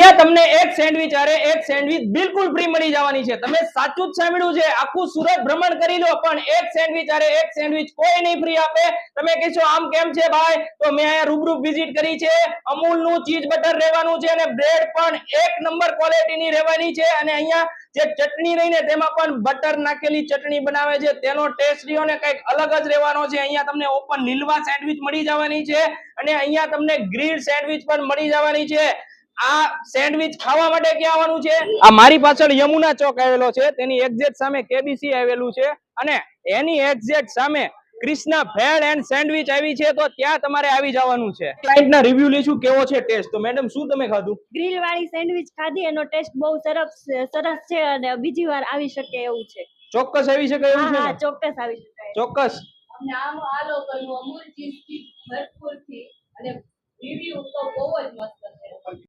ત્યાં તમને એક સેન્ડવિચ અરે એક સેન્ડવિચ બિલકુલ ફ્રી મળી જવાની છે। તમે સાચું જ સાંભળ્યું છે, આખું સુરત ભ્રમણ કરી લો પણ એક સેન્ડવિચ અરે એક સેન્ડવિચ કોઈ નહીં ફ્રી આપે। તમે કહેશો આમ કેમ છે ભાઈ, તો મેં અહીંયા રૂબરૂ વિઝિટ કરી છે। અમૂલનું ચીઝ બટર રહેવાનું છે અને બ્રેડ પણ એક નંબર ક્વોલિટીની રહેવાની છે અને અહીંયા જે ચટણી રહીને તેમાં પણ બટર નાખેલી ચટણી બનાવે છે, તેનો ટેસ્ટ રહ્યો ને કંઈક અલગ જ રહેવાનો છે। અહીંયા તમને ઓપન લીલવા સેન્ડવિચ મળી જવાની છે અને અહીંયા તમને ગ્રીલ સેન્ડવિચ પણ મળી જવાની છે। આ સેન્ડવિચ ખાવા માટે ક્યાં આવવાનું છે? આ મારી પાછળ યમુના ચોક આવેલો છે, તેની એક્ઝેક્ટ સામે કેબીસી આવેલું છે અને એની એક્ઝેક્ટ સામે કૃષ્ણા ભેળ એન્ડ સેન્ડવિચ આવી છે, તો ત્યાં તમારે આવી જવાનું છે। ક્લાયન્ટના રિવ્યુ લઈશું કેવો છે ટેસ્ટ। તો મેડમ શું તમે ખાધું? ગ્રીલ વાળી સેન્ડવિચ ખાધી, એનો ટેસ્ટ બહુ સરસ છે અને બીજી વાર આવી શકે એવું છે। ચોક્કસ આવી શકે એવું છે? હા, ચોક્કસ આવી શકે। ચોક્કસ। અમને આમ આલો કર્યું અમૂલ ચીઝ થી ભરપૂર થી અને રિવ્યુ તો બહુ જ મસ્ત છે।